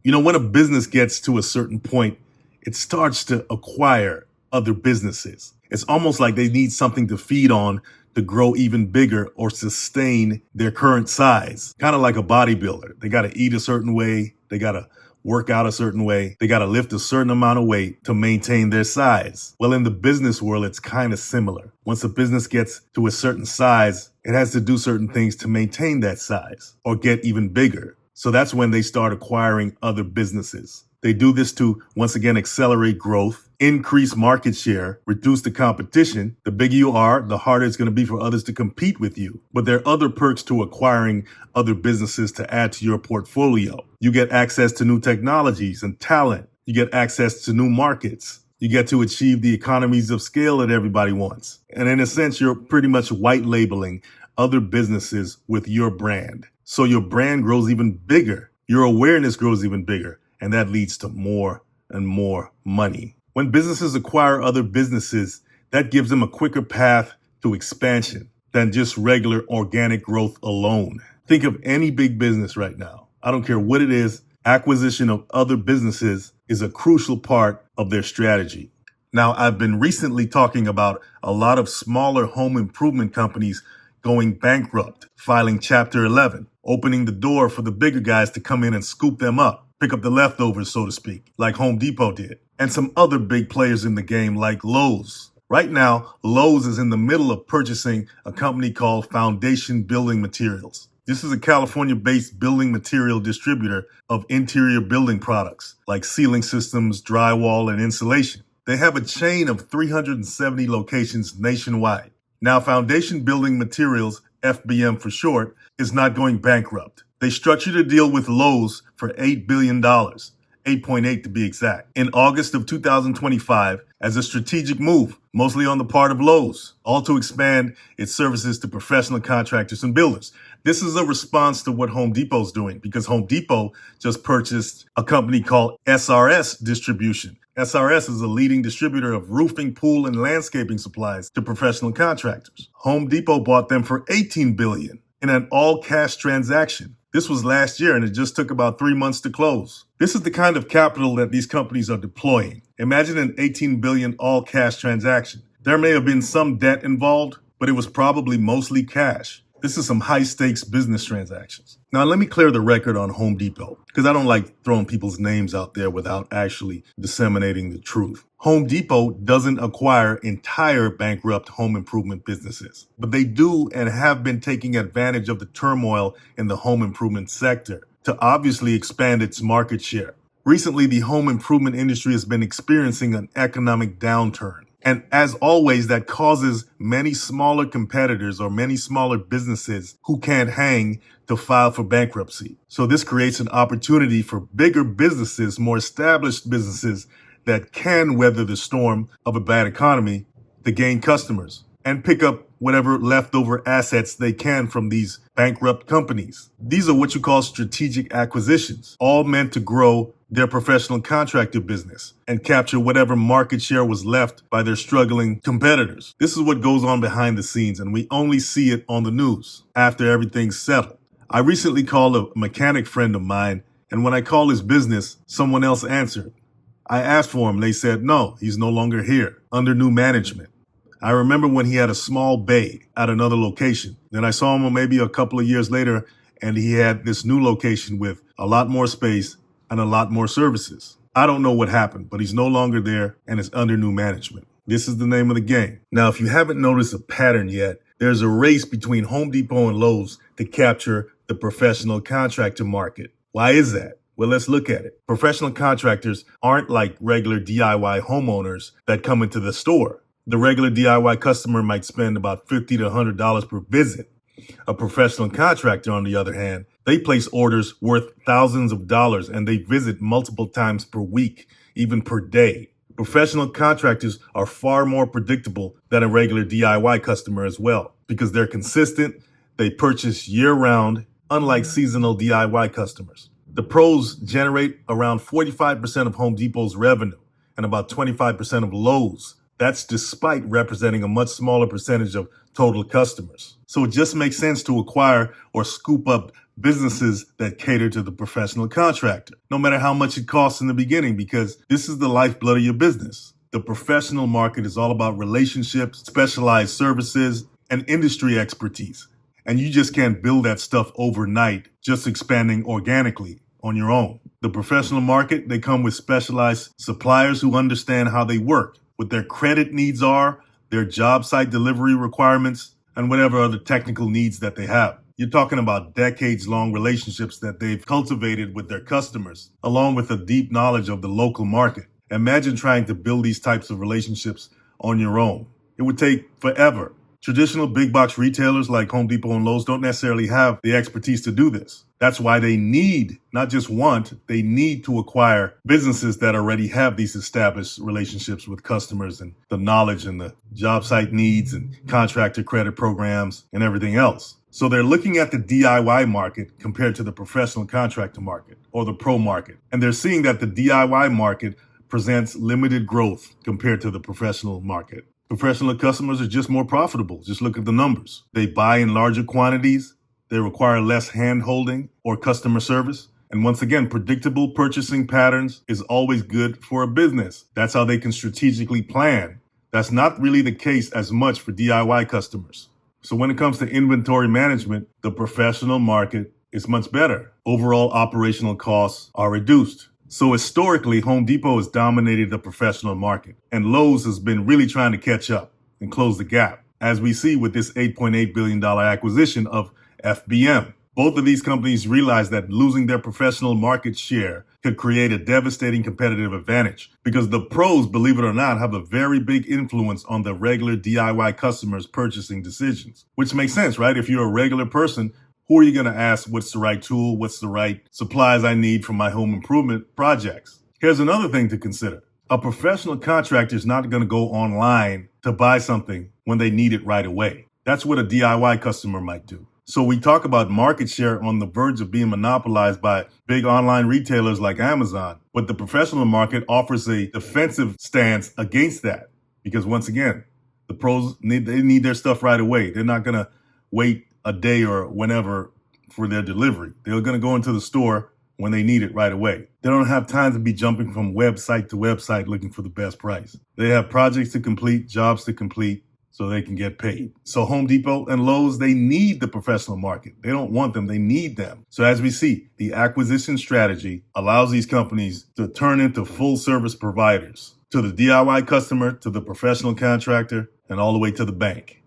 When a business gets to a certain point, it starts to acquire other businesses. It's almost like they need something to feed on to grow even bigger or sustain their current size. Kind of like a bodybuilder. They got to eat a certain way. They got to work out a certain way. They got to lift a certain amount of weight to maintain their size. Well, in the business world, it's kind of similar. Once a business gets to a certain size, it has to do certain things to maintain that size or get even bigger. So that's when they start acquiring other businesses. They do this to, once again, accelerate growth, increase market share, reduce the competition. The bigger you are, the harder it's going to be for others to compete with you. But there are other perks to acquiring other businesses to add to your portfolio. You get access to new technologies and talent. You get access to new markets. You get to achieve the economies of scale that everybody wants. And in a sense, you're pretty much white labeling other businesses with your brand. So your brand grows even bigger. Your awareness grows even bigger. And that leads to more and more money. When businesses acquire other businesses, that gives them a quicker path to expansion than just regular organic growth alone. Think of any big business right now. I don't care what it is. Acquisition of other businesses is a crucial part of their strategy. Now, I've been recently talking about a lot of smaller home improvement companies going bankrupt, filing Chapter 11, opening the door for the bigger guys to come in and scoop them up, pick up the leftovers, so to speak, like Home Depot did, and some other big players in the game like Lowe's. Right now, Lowe's is in the middle of purchasing a company called Foundation Building Materials. This is a California-based building material distributor of interior building products like ceiling systems, drywall, and insulation. They have a chain of 370 locations nationwide. Now, Foundation Building Materials, FBM for short, is not going bankrupt. They structured a deal with Lowe's for $8 billion, 8.8 to be exact, in August of 2025 as a strategic move, mostly on the part of Lowe's, all to expand its services to professional contractors and builders. This is a response to what Home Depot's doing because Home Depot just purchased a company called SRS Distribution. SRS is a leading distributor of roofing, pool, and landscaping supplies to professional contractors. Home Depot bought them for $18 billion in an all-cash transaction. This was last year, and it just took about 3 months to close. This is the kind of capital that these companies are deploying. Imagine an $18 billion all-cash transaction. There may have been some debt involved, but it was probably mostly cash. This is some high-stakes business transactions. Now, let me clear the record on Home Depot, because I don't like throwing people's names out there without actually disseminating the truth. Home Depot doesn't acquire entire bankrupt home improvement businesses, but they do and have been taking advantage of the turmoil in the home improvement sector to obviously expand its market share. Recently, the home improvement industry has been experiencing an economic downturn. And as always, that causes many smaller competitors or many smaller businesses who can't hang to file for bankruptcy. So this creates an opportunity for bigger businesses, more established businesses that can weather the storm of a bad economy to gain customers and pick up whatever leftover assets they can from these bankrupt companies. These are what you call strategic acquisitions, all meant to grow their professional contractor business and capture whatever market share was left by their struggling competitors. This is what goes on behind the scenes, and we only see it on the news after everything's settled. I recently called a mechanic friend of mine, and when I called his business, someone else answered. I asked for him. They said, no, he's no longer here, under new management. I remember when he had a small bay at another location. Then I saw him maybe a couple of years later, and he had this new location with a lot more space and a lot more services. I don't know what happened, but he's no longer there and it's under new management. This is the name of the game. Now, if you haven't noticed a pattern yet, there's a race between Home Depot and Lowe's to capture the professional contractor market. Why is that? Well, let's look at it. Professional contractors aren't like regular DIY homeowners that come into the store. The regular DIY customer might spend about $50 to $100 per visit. A professional contractor, on the other hand, they place orders worth thousands of dollars and they visit multiple times per week, even per day. Professional contractors are far more predictable than a regular DIY customer as well because they're consistent, they purchase year-round, unlike seasonal DIY customers. The pros generate around 45% of Home Depot's revenue and about 25% of Lowe's. That's despite representing a much smaller percentage of total customers. So it just makes sense to acquire or scoop up businesses that cater to the professional contractor, no matter how much it costs in the beginning, because this is the lifeblood of your business. The professional market is all about relationships, specialized services, and industry expertise. And you just can't build that stuff overnight, just expanding organically on your own. The professional market, they come with specialized suppliers who understand how they work, what their credit needs are, their job site delivery requirements, and whatever other technical needs that they have. You're talking about decades-long relationships that they've cultivated with their customers, along with a deep knowledge of the local market. Imagine trying to build these types of relationships on your own. It would take forever. Traditional big box retailers like Home Depot and Lowe's don't necessarily have the expertise to do this. That's why they need, not just want, they need to acquire businesses that already have these established relationships with customers and the knowledge and the job site needs and contractor credit programs and everything else. So they're looking at the DIY market compared to the professional contractor market or the pro market. And they're seeing that the DIY market presents limited growth compared to the professional market. Professional customers are just more profitable. Just look at the numbers. They buy in larger quantities. They require less hand-holding or customer service. And once again, predictable purchasing patterns is always good for a business. That's how they can strategically plan. That's not really the case as much for DIY customers. So when it comes to inventory management, the professional market is much better. Overall operational costs are reduced. So historically, Home Depot has dominated the professional market, and Lowe's has been really trying to catch up and close the gap, as we see with this $8.8 billion acquisition of FBM. Both of these companies realize that losing their professional market share could create a devastating competitive advantage, because the pros, believe it or not, have a very big influence on the regular DIY customers' purchasing decisions, which makes sense, right? If you're a regular person, who are you going to ask what's the right tool, what's the right supplies I need for my home improvement projects? Here's another thing to consider. A professional contractor is not going to go online to buy something when they need it right away. That's what a DIY customer might do. So we talk about market share on the verge of being monopolized by big online retailers like Amazon, but the professional market offers a defensive stance against that, because once again, the pros need their stuff right away. They're not going to wait a day or whenever for their delivery. They're going to go into the store when they need it right away. They don't have time to be jumping from website to website looking for the best price. They have projects to complete, jobs to complete, so they can get paid. So Home Depot and Lowe's, they need the professional market. They don't want them, they need them. So as we see, the acquisition strategy allows these companies to turn into full service providers to the DIY customer, to the professional contractor, and all the way to the bank.